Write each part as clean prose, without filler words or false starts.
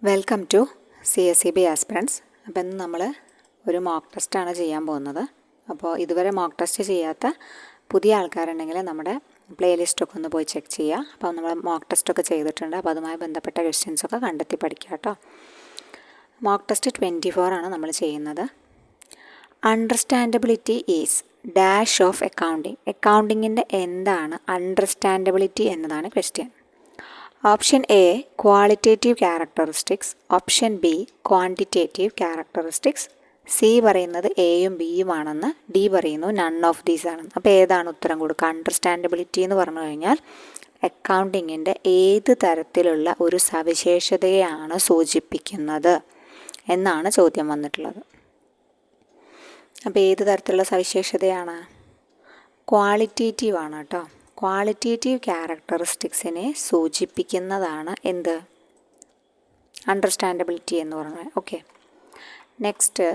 Welcome to CSEB aspirants. അപ്പോൾ ഇന്ന് നമ്മൾ ഒരു മോക്ക് ടെസ്റ്റാണ് ചെയ്യാൻ പോകുന്നത്. അപ്പോൾ ഇതുവരെ മോക്ക് ടെസ്റ്റ് ചെയ്യാത്ത പുതിയ ആൾക്കാരുണ്ടെങ്കിൽ നമ്മുടെ പ്ലേലിസ്റ്റൊക്കെ ഒന്ന് പോയി ചെക്ക് ചെയ്യുക. അപ്പോൾ നമ്മൾ മോക്ക് ടെസ്റ്റൊക്കെ ചെയ്തിട്ടുണ്ട്. അപ്പോൾ അതുമായി ബന്ധപ്പെട്ട ക്വസ്റ്റ്യൻസൊക്കെ കണ്ടെത്തി പഠിക്കുക കേട്ടോ. മോക്ക് ടെസ്റ്റ് 24 ആണ് നമ്മൾ ചെയ്യുന്നത്. Understandability is dash of accounting. അക്കൗണ്ടിങ്ങിൻ്റെ എന്താണ് അണ്ടർസ്റ്റാൻഡബിലിറ്റി എന്നതാണ് question. Option A qualitative characteristics, option B quantitative characteristics, C പറയുന്നത് എയും ബിയും ആണെന്ന്, ഡി പറയുന്നു നൺ ഓഫ് ദീസ് ആണെന്ന്. അപ്പോൾ ഏതാണ് ഉത്തരം കൊടുക്കുക? അണ്ടർസ്റ്റാൻഡബിലിറ്റി എന്ന് പറഞ്ഞു കഴിഞ്ഞാൽ അക്കൗണ്ടിങ്ങിൻ്റെ ഏത് തരത്തിലുള്ള ഒരു സവിശേഷതയാണ് സൂചിപ്പിക്കുന്നത് എന്നാണ് ചോദ്യം വന്നിട്ടുള്ളത്. അപ്പോൾ ഏത് തരത്തിലുള്ള സവിശേഷതയാണ്? ക്വാളിറ്റേറ്റീവ് ആണ് കേട്ടോ. ക്വാളിറ്റേറ്റീവ് ക്യാരക്ടറിസ്റ്റിക്സിനെ സൂചിപ്പിക്കുന്നതാണ് എന്ത്? അണ്ടർസ്റ്റാൻഡബിലിറ്റി എന്ന് പറഞ്ഞാൽ. ഓക്കെ, നെക്സ്റ്റ്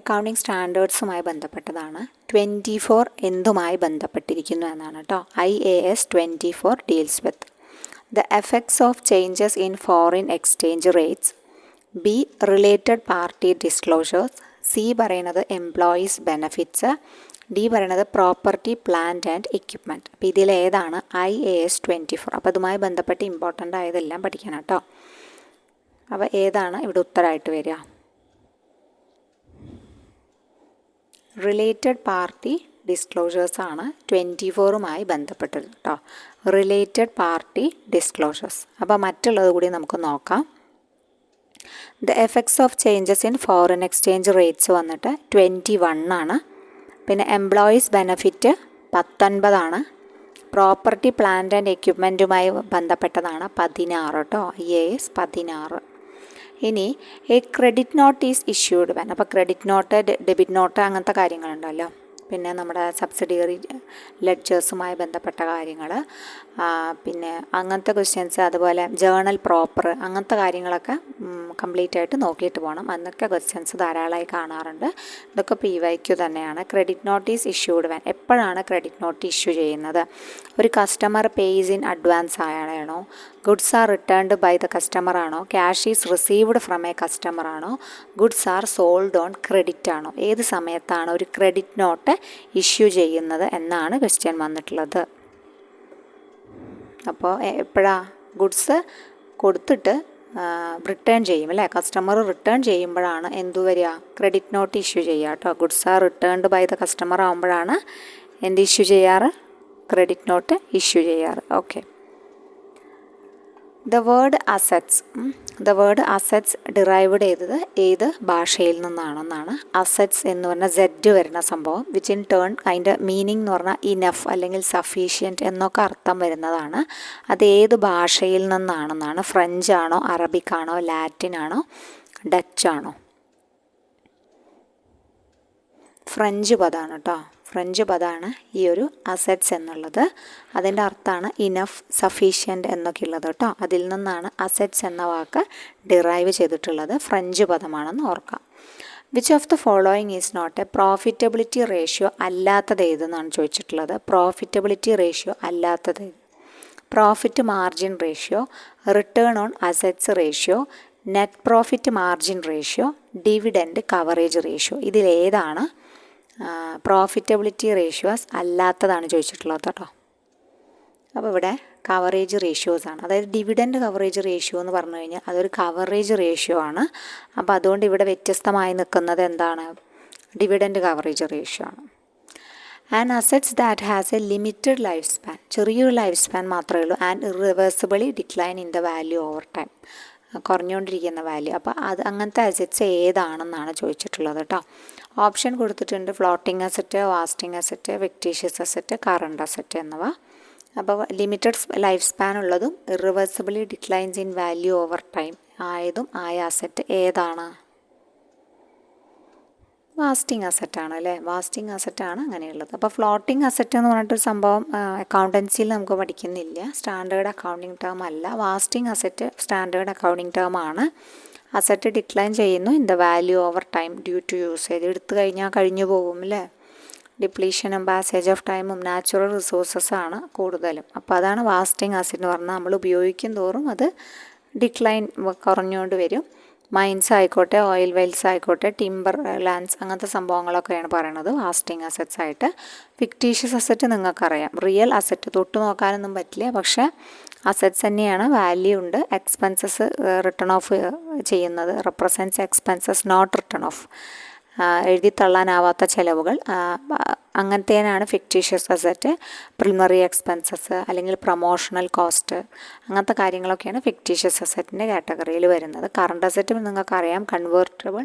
അക്കൗണ്ടിങ് സ്റ്റാൻഡേർഡ്സുമായി ബന്ധപ്പെട്ടതാണ്. 24 എന്തുമായി ബന്ധപ്പെട്ടിരിക്കുന്നു എന്നാണ് കേട്ടോ. IAS 24 deals with the effects of changes in foreign exchange rates, be related party disclosures, C പറയുന്നത് എംപ്ലോയീസ് ബെനഫിറ്റ്സ്, ഡി പറയുന്നത് പ്രോപ്പർട്ടി പ്ലാന്റ് ആൻഡ് എക്യുപ്മെൻറ്റ്. അപ്പോൾ ഇതിലേതാണ് IAS 24? അപ്പോൾ അതുമായി ബന്ധപ്പെട്ട് ഇമ്പോർട്ടൻ്റ് ആയതെല്ലാം പഠിക്കണം കേട്ടോ. അപ്പോൾ ഏതാണ് ഇവിടെ ഉത്തരമായിട്ട് വരിക? റിലേറ്റഡ് പാർട്ടി ഡിസ്ക്ലോഷേഴ്സാണ് 24മായി ബന്ധപ്പെട്ടത് കേട്ടോ. Related party disclosures. അപ്പോൾ മറ്റുള്ളത് കൂടി നമുക്ക് നോക്കാം. The effects of changes in foreign exchange rates വന്നിട്ട് 21 ആണ്. പിന്നെ എംപ്ലോയീസ് ബെനഫിറ്റ് 19 ആണ്. പ്രോപ്പർട്ടി പ്ലാന്റ് ആൻഡ് എക്യുപ്മെൻറ്റുമായി ബന്ധപ്പെട്ടതാണ് 16 കേട്ടോ. IAS 16. ഇനി A credit note is issued when. അപ്പോൾ ക്രെഡിറ്റ് നോട്ട്, ഡെബിറ്റ് നോട്ട് അങ്ങനത്തെ കാര്യങ്ങളുണ്ടല്ലോ. പിന്നെ നമ്മുടെ സബ്സിഡിയറി ലെഡ്ജേഴ്സുമായി ബന്ധപ്പെട്ട കാര്യങ്ങൾ, പിന്നെ അങ്ങനത്തെ ക്വസ്റ്റ്യൻസ്, അതുപോലെ ജേണൽ പ്രോപ്പർ അങ്ങനത്തെ കാര്യങ്ങളൊക്കെ കംപ്ലീറ്റ് ആയിട്ട് നോക്കിയിട്ട് പോകണം. അന്നൊക്കെ ക്വസ്റ്റ്യൻസ് ധാരാളമായി കാണാറുണ്ട്. ഇതൊക്കെ PYQ തന്നെയാണ്. Credit note is issued when. എപ്പോഴാണ് ക്രെഡിറ്റ് നോട്ട് ഇഷ്യൂ ചെയ്യുന്നത്? ഒരു കസ്റ്റമർ പേയ്സ് ഇൻ അഡ്വാൻസ് ആയാണോ, goods are returned by the customer ആണോ, cash is received from a customer ആണോ, goods are sold on credit ആണോ? ഏത് സമയത്താണ് ഒരു ക്രെഡിറ്റ് നോട്ട് ഇഷ്യൂ ചെയ്യുന്നത് എന്നാണ് ക്വസ്റ്റ്യൻ വന്നിട്ടുള്ളത്. അപ്പോൾ എപ്പോഴാണ്? ഗുഡ്സ് കൊടുത്തിട്ട് റിട്ടേൺ ചെയ്യും അല്ലേ, കസ്റ്റമർ റിട്ടേൺ ചെയ്യുമ്പോഴാണ് എന്തു വരിക? ക്രെഡിറ്റ് നോട്ട് ഇഷ്യൂ ചെയ്യുക കേട്ടോ. Goods are returned by the customer ആകുമ്പോഴാണ് എന്ത് ഇഷ്യൂ ചെയ്യാറ്? ക്രെഡിറ്റ് നോട്ട് ഇഷ്യൂ ചെയ്യാറ്. Okay. The word assets derived ചെയ്തത് ഏത് ഭാഷയിൽ നിന്നാണെന്നാണ്. അസറ്റ്സ് എന്ന് പറഞ്ഞാൽ Z വരുന്ന സംഭവം, വിച്ച് ഇൻ ടേൺ അതിൻ്റെ മീനിങ് എന്ന് പറഞ്ഞാൽ ഇനഫ് അല്ലെങ്കിൽ സഫീഷ്യൻറ്റ് എന്നൊക്കെ അർത്ഥം വരുന്നതാണ്. അത് ഏത് ഭാഷയിൽ നിന്നാണെന്നാണ്. ഫ്രഞ്ച് ആണോ, അറബിക് ആണോ, ലാറ്റിൻ ആണോ, ഡച്ച് ആണോ? ഫ്രഞ്ച് പദമാണ് കേട്ടോ. ഫ്രഞ്ച് പദമാണ് ഈ ഒരു അസറ്റ്സ് എന്നുള്ളത്. അതിൻ്റെ അർത്ഥമാണ് ഇനഫ്, സഫീഷ്യൻറ്റ് എന്നൊക്കെ ഉള്ളത് കേട്ടോ. അതിൽ നിന്നാണ് അസറ്റ്സ് എന്ന വാക്ക് ഡിറൈവ് ചെയ്തിട്ടുള്ളത്. ഫ്രഞ്ച് പദമാണെന്ന് ഓർക്കാം. Which of the following is not a profitability ratio അല്ലാത്തത് ഏതെന്നാണ് ചോദിച്ചിട്ടുള്ളത്. പ്രോഫിറ്റബിലിറ്റി റേഷ്യോ അല്ലാത്തത്: profit margin ratio, return on assets ratio, net profit margin ratio, dividend coverage ratio. ഇതിലേതാണ് പ്രോഫിറ്റബിലിറ്റി റേഷ്യോസ് അല്ലാത്തതാണ് ചോദിച്ചിട്ടുള്ളത് കേട്ടോ. അപ്പോൾ ഇവിടെ കവറേജ് റേഷ്യോസ് ആണ്. അതായത് ഡിവിഡൻഡ് കവറേജ് റേഷ്യോ എന്ന് പറഞ്ഞു കഴിഞ്ഞാൽ അതൊരു കവറേജ് റേഷ്യോ ആണ്. അപ്പോൾ അതുകൊണ്ട് ഇവിടെ വ്യത്യസ്തമായി നിൽക്കുന്നത് എന്താണ്? ഡിവിഡൻഡ് കവറേജ് റേഷ്യോ ആണ്. And assets that has a limited life span, ചെറിയൊരു ലൈഫ് സ്പാൻ മാത്രമേ ഉള്ളൂ. And irreversibly decline in the value over time, കുറഞ്ഞുകൊണ്ടിരിക്കുന്ന വാല്യൂ. അപ്പോൾ അങ്ങനത്തെ അസറ്റ്സ് ഏതാണെന്നാണ് ചോദിച്ചിട്ടുള്ളത് കേട്ടോ. ഓപ്ഷൻ കൊടുത്തിട്ടുണ്ട്: floating asset, wasting asset, fictitious asset, current asset എന്നിവ. അപ്പോൾ ലിമിറ്റഡ് ലൈഫ് സ്പാൻ ഉള്ളതും irreversibly declines in value over time ആയ അസറ്റ് ഏതാണ്? വാസ്റ്റിംഗ് അസറ്റാണ് അല്ലേ. വാസ്റ്റിംഗ് അസറ്റാണ് അങ്ങനെയുള്ളത്. അപ്പോൾ ഫ്ലോട്ടിംഗ് അസറ്റ് എന്ന് പറഞ്ഞിട്ടൊരു സംഭവം അക്കൗണ്ടൻസിയിൽ നമുക്ക് പഠിക്കുന്നില്ല. സ്റ്റാൻഡേർഡ് അക്കൗണ്ടിങ് ടേം അല്ല. Wasting asset standard accounting term ആണ്. അസറ്റ് ഡിക്ലൈൻ ചെയ്യുന്നു in the value over time due to usage. എടുത്തു കഴിഞ്ഞാൽ കഴിഞ്ഞു പോകും അല്ലേ. ഡിപ്ലീഷനും പാസേജ് ഓഫ് ടൈമും നാച്ചുറൽ റിസോഴ്സസ് ആണ് കൂടുതലും. അപ്പോൾ അതാണ് വാസ്റ്റിംഗ് അസറ്റ് എന്ന് പറഞ്ഞാൽ നമ്മൾ ഉപയോഗിക്കും തോറും അത് ഡിക്ലൈൻ കുറഞ്ഞുകൊണ്ട് വരും. മൈൻസ് ആയിക്കോട്ടെ, ഓയിൽ വെൽസ് ആയിക്കോട്ടെ, ടിമ്പർ ലാൻഡ്സ്, അങ്ങനത്തെ സംഭവങ്ങളൊക്കെയാണ് പറയുന്നത് വാസ്റ്റിംഗ് അസറ്റ്സ് ആയിട്ട്. ഫിക്റ്റീഷ്യസ് അസറ്റ് നിങ്ങൾക്കറിയാം, റിയൽ അസറ്റ് തൊട്ട് നോക്കാനൊന്നും പറ്റില്ല, പക്ഷേ അസറ്റ്സ് തന്നെയാണ്, വാല്യൂ ഉണ്ട്. എക്സ്പെൻസസ് റിട്ടേൺ ഓഫ് ചെയ്യുന്നത് represents expenses not written off, എഴുതി തള്ളാനാവാത്ത ചിലവുകൾ, അങ്ങനത്തേനാണ് ഫിക്റ്റീഷ്യസ് അസറ്റ്. പ്രിലിമിനറി എക്സ്പെൻസസ് അല്ലെങ്കിൽ പ്രൊമോഷണൽ കോസ്റ്റ്, അങ്ങനത്തെ കാര്യങ്ങളൊക്കെയാണ് ഫിക്റ്റീഷ്യസ് അസറ്റിൻ്റെ കാറ്റഗറിയിൽ വരുന്നത്. കറണ്ട് അസറ്റ് നിങ്ങൾക്കറിയാം, കൺവേർട്ടബിൾ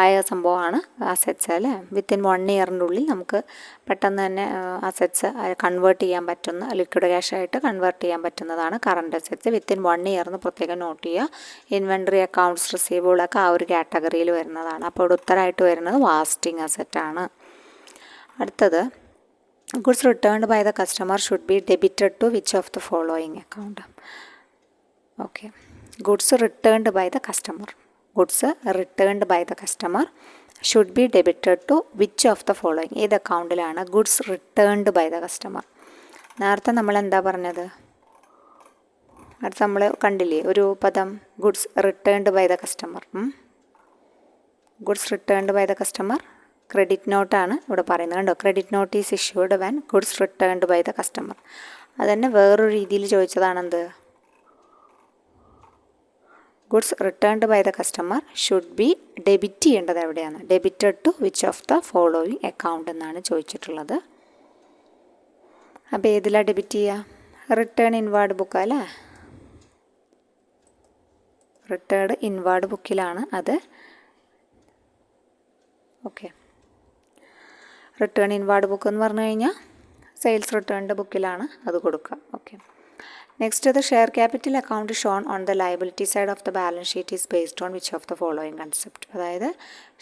ആയ സംഭവമാണ് അസറ്റ്സ് അല്ലേ. വിത്തിൻ 1 ഇയറിൻ്റെ ഉള്ളിൽ നമുക്ക് പെട്ടെന്ന് തന്നെ അസറ്റ്സ് കൺവേർട്ട് ചെയ്യാൻ പറ്റുന്ന, ലിക്വിഡ് ക്യാഷ് ആയിട്ട് കൺവേർട്ട് ചെയ്യാൻ പറ്റുന്നതാണ് കറണ്ട് അസറ്റ്സ്. വിത്തിൻ 1 ഇയർ എന്ന് പ്രത്യേകം നോട്ട് ചെയ്യുക. ഇൻവെൻട്രി, അക്കൗണ്ട്സ് റിസീവബിളൊക്കെ ആ ഒരു കാറ്റഗറിയിൽ വരുന്നതാണ്. അപ്പോൾ ഇവിടെ ഉത്തരമായിട്ട് വരുന്നത് വാസ്റ്റിംഗ് അസറ്റാണ്. അടുത്തത്, goods returned by the customer should be debited to which of the following account. Okay, goods returned by the customer, goods returned by the customer should be debited to which of the following. ഏത് അക്കൗണ്ടിലാണ് goods returned by the customer? നേരത്തെ നമ്മൾ എന്താ പറഞ്ഞത്? അടുത്ത് നമ്മൾ കണ്ടില്ലേ ഒരു പദം, goods returned by the customer. Goods returned by the customer credit നോട്ടാണ് ഇവിടെ പറയുന്നത്. കണ്ടോ, credit note is issued when goods returned by the customer. അതന്നെ വേറൊരു രീതിയിൽ ചോദിച്ചതാണെന്ത്? Goods returned by the customer should be debit ചെയ്യേണ്ടത് എവിടെയാണ്? Debited to which of the following account എന്നാണ് ചോദിച്ചിട്ടുള്ളത്. അപ്പോൾ ഏതിലാണ് ഡെബിറ്റ് ചെയ്യുക? റിട്ടേൺ ഇൻവാർഡ് ബുക്ക് അല്ലേ, റിട്ടേൺ ഇൻവാർഡ് ബുക്കിലാണ് അത്. ഓക്കെ, റിട്ടേൺ ഇൻവാർഡ് ബുക്ക് എന്ന് പറഞ്ഞു കഴിഞ്ഞാൽ സെയിൽസ് റിട്ടേണിൻ്റെ ബുക്കിലാണ് അത് കൊടുക്കുക. Okay, next, the share capital account shown on the liability side of the balance sheet is based on which of the following concept. അതായത്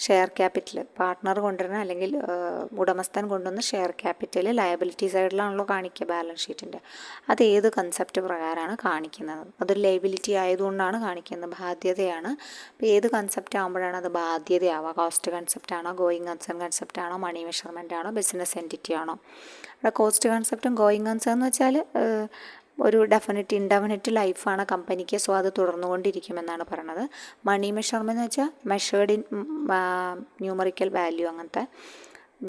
share capital partner കൊണ്ടുവരുന്ന അല്ലെങ്കിൽ ഉടമസ്ഥൻ കൊണ്ടുവന്ന ഷെയർ ക്യാപിറ്റൽ ലയബിലിറ്റി സൈഡിലാണല്ലോ കാണിക്കുക ബാലൻസ് ഷീറ്റിൻ്റെ. അത് ഏത് കൺസെപ്റ്റ് പ്രകാരമാണ് കാണിക്കുന്നത്? അതൊരു ലയബിലിറ്റി ആയതുകൊണ്ടാണ് കാണിക്കുന്നത്, ബാധ്യതയാണ്. അപ്പോൾ ഏത് കൺസെപ്റ്റ് ആകുമ്പോഴാണ് അത് ബാധ്യതയാവുക? കോസ്റ്റ് കൺസെപ്റ്റ് ആണോ, ഗോയിങ് കൺസേൺ കൺസെപ്റ്റ് ആണോ, മണി മെഷർമെൻ്റ് ആണോ, ബിസിനസ് എൻറ്റിറ്റി ആണോ? ഇവിടെ കോസ്റ്റ് കൺസെപ്റ്റും ഗോയിങ് കൺസേൺ എന്ന് വെച്ചാൽ ഒരു ഡെഫിനറ്റ് ഇൻഡെഫിനിറ്റ് ലൈഫാണ് കമ്പനിക്ക്, സോ അത് തുടർന്നുകൊണ്ടിരിക്കുമെന്നാണ് പറയണത്. മണി മെഷർമെൻ്റ് എന്ന് വെച്ചാൽ മെഷേർഡ് ഇൻ ന്യൂമറിക്കൽ വാല്യൂ, അങ്ങനത്തെ.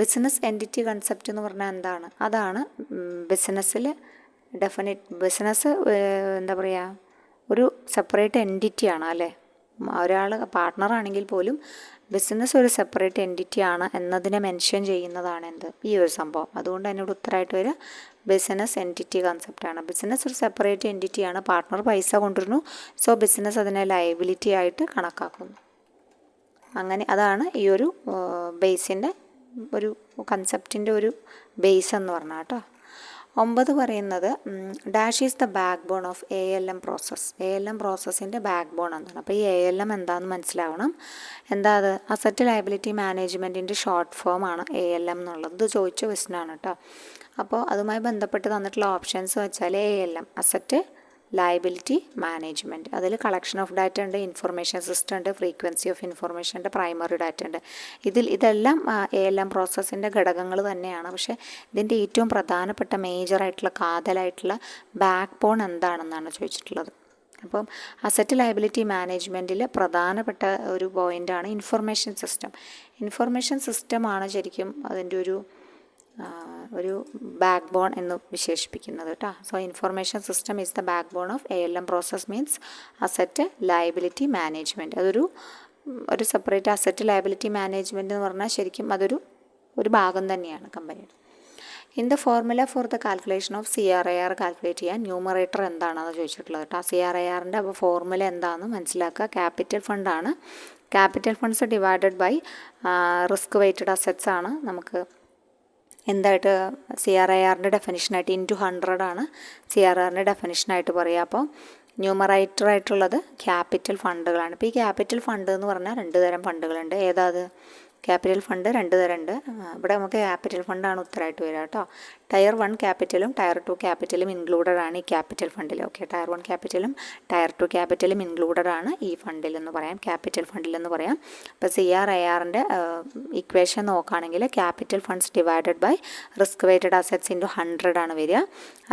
ബിസിനസ് എൻറ്റിറ്റി കൺസെപ്റ്റ് എന്ന് പറഞ്ഞാൽ എന്താണ്? അതാണ് ബിസിനസ്സിൽ ബിസിനസ് എന്താ പറയുക, ഒരു സെപ്പറേറ്റ് എൻറ്റിറ്റിയാണ് അല്ലേ. ഒരാൾ പാർട്ട്ണറാണെങ്കിൽ പോലും ബിസിനസ് ഒരു സെപ്പറേറ്റ് എൻറ്റിറ്റിയാണ് എന്നതിനെ മെൻഷൻ ചെയ്യുന്നതാണ് എന്ത്, ഈ ഒരു സംഭവം. അതുകൊണ്ട് അതിനോട് ഉത്തരമായിട്ട് വരിക ബിസിനസ് എൻറ്റിറ്റി കൺസെപ്റ്റാണ്. ബിസിനസ് ഒരു സെപ്പറേറ്റ് എൻറ്റിറ്റിയാണ്, പാർട്ട്ണർ പൈസ കൊണ്ടുവരുന്നു, സോ ബിസിനസ് അതിനെ ലയബിലിറ്റി ആയിട്ട് കണക്കാക്കുന്നു. അങ്ങനെ അതാണ് ഈ ഒരു ബേസിൻ്റെ ഒരു കൺസെപ്റ്റിൻ്റെ ഒരു ബേസ് എന്ന് പറഞ്ഞാൽ കേട്ടോ. 9 പറയുന്നത്, dash is the backbone of ALM process. ALM പ്രോസസ്സിൻ്റെ ബാക്ക് ബോൺ എന്താണ്? അപ്പോൾ ഈ ALM എന്താണെന്ന് മനസ്സിലാവണം. എന്താ അത്? അസറ്റ് ലയബിലിറ്റി മാനേജ്മെൻറ്റിൻ്റെ ഷോർട്ട് ഫോം ആണ് ALM എന്നുള്ളത്. ഇത് ചോദിച്ച ക്വസ്റ്റ്യനാണ് കേട്ടോ. അപ്പോൾ അതുമായി ബന്ധപ്പെട്ട് തന്നിട്ടുള്ള ഓപ്ഷൻസ് വെച്ചാൽ ALM അസറ്റ് ലയബിലിറ്റി മാനേജ്മെൻറ്റ്, അതിൽ കളക്ഷൻ ഓഫ് ഡാറ്റ ഉണ്ട്, ഇൻഫർമേഷൻ സിസ്റ്റം ഉണ്ട്, ഫ്രീക്വൻസി ഓഫ് ഇൻഫർമേഷൻ ഉണ്ട്, പ്രൈമറി ഡാറ്റ ഉണ്ട്. ഇതെല്ലാം ALM പ്രോസസ്സിൻ്റെ ഘടകങ്ങൾ തന്നെയാണ്. പക്ഷേ ഇതിൻ്റെ ഏറ്റവും പ്രധാനപ്പെട്ട മേജറായിട്ടുള്ള കാതലായിട്ടുള്ള ബാക്ക് ബോൺ എന്താണെന്നാണ് ചോദിച്ചിട്ടുള്ളത്. അപ്പം അസറ്റ് ലയബിലിറ്റി മാനേജ്മെൻറ്റിൽ പ്രധാനപ്പെട്ട ഒരു പോയിൻ്റാണ് ഇൻഫർമേഷൻ സിസ്റ്റം. ഇൻഫർമേഷൻ സിസ്റ്റമാണ് ശരിക്കും അതിൻ്റെ ഒരു ബാക്ക് ബോൺ എന്ന് വിശേഷിപ്പിക്കുന്നത് കേട്ടോ. So information system is the backbone of ALM process means asset liability management. ഒരു സെപ്പറേറ്റ് അസറ്റ് ലയബിലിറ്റി മാനേജ്മെൻറ്റ് എന്ന് പറഞ്ഞാൽ ശരിക്കും അതൊരു ഭാഗം തന്നെയാണ് കമ്പനിയുടെ. In the formula for the calculation of CRAR calculate ചെയ്യാൻ ന്യൂമറേറ്റർ എന്താണെന്ന് ചോദിച്ചിട്ടുള്ളത് കേട്ടോ. CRARൻ്റെ അപ്പോൾ ഫോർമുല എന്താണെന്ന് മനസ്സിലാക്കുക. ക്യാപിറ്റൽ ഫണ്ടാണ്. Capital funds divided by risk weighted assets ആണ് നമുക്ക് എന്തായിട്ട് CRARൻ്റെ ഡെഫിനിഷനായിട്ട് ഇൻറ്റു 100 ആണ് CRARൻ്റെ ഡെഫിനിഷനായിട്ട് പറയുക. അപ്പോൾ ന്യൂമറേറ്ററായിട്ടുള്ളത് ക്യാപിറ്റൽ ഫണ്ടുകളാണ്. ഇപ്പോൾ ഈ ക്യാപിറ്റൽ ഫണ്ട് എന്ന് പറഞ്ഞാൽ 2 തരം ഫണ്ടുകളുണ്ട്. ഏതാത്? Capital fund 2 തരമുണ്ട്. ഇവിടെ നമുക്ക് ക്യാപിറ്റൽ ഫണ്ടാണ് ഉത്തരമായിട്ട് വരിക കേട്ടോ. ടയർ 1 ക്യാപിറ്റലും ടയർ 2 ക്യാപിറ്റലും ഇൻക്ലൂഡഡ് ആണ് ഈ ക്യാപിറ്റൽ ഫണ്ടിൽ. ഓക്കെ, ടയർ 1 ക്യാപിറ്റലും ടയർ 2 ക്യാപിറ്റലും ഇൻക്ലൂഡഡ് ആണ് ഈ ഫണ്ടിൽ എന്ന് പറയാം, ക്യാപിറ്റൽ ഫണ്ടിൽ എന്ന് പറയാം. അപ്പോൾ CRARൻ്റെ ഇക്വേഷൻ നോക്കുകയാണെങ്കിൽ capital funds divided by risk weighted assets into 100 ആണ് വരിക.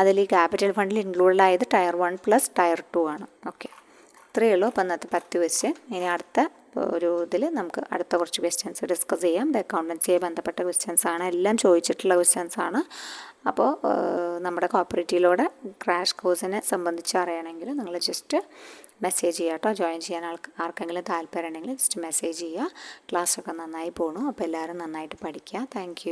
അതിൽ ഈ ക്യാപിറ്റൽ ഫണ്ടിൽ ഇൻക്ലൂഡഡ് ആയത് ടയർ 1 പ്ലസ് ടയർ 2 ആണ്. ഓക്കെ, ഇത്രയേ ഉള്ളൂ. അപ്പോൾ ഇന്നത്തെ 10 ക്വസ്റ്റ്യൻ. ഇനി അടുത്ത ഒരു ഇതിൽ നമുക്ക് അടുത്ത കുറച്ച് ക്വസ്റ്റ്യൻസ് ഡിസ്കസ് ചെയ്യാം. ഇത് അക്കൗണ്ടൻസിയെ ബന്ധപ്പെട്ട ക്വസ്റ്റ്യൻസ് ആണ്, എല്ലാം ചോദിച്ചിട്ടുള്ള ക്വസ്റ്റ്യൻസ് ആണ്. അപ്പോൾ നമ്മുടെ കോപ്പറേറ്റീവിലൂടെ ക്രാഷ് കോഴ്സിനെ സംബന്ധിച്ച് അറിയണമെങ്കിൽ നിങ്ങൾ ജസ്റ്റ് മെസ്സേജ് ചെയ്യുക കേട്ടോ. ജോയിൻ ചെയ്യാൻ ആർക്കെങ്കിലും താല്പര്യം ഉണ്ടെങ്കിൽ ജസ്റ്റ് മെസ്സേജ് ചെയ്യുക. ക്ലാസ്സൊക്കെ നന്നായി പോകണു. അപ്പോൾ എല്ലാവരും നന്നായിട്ട് പഠിക്കുക. താങ്ക്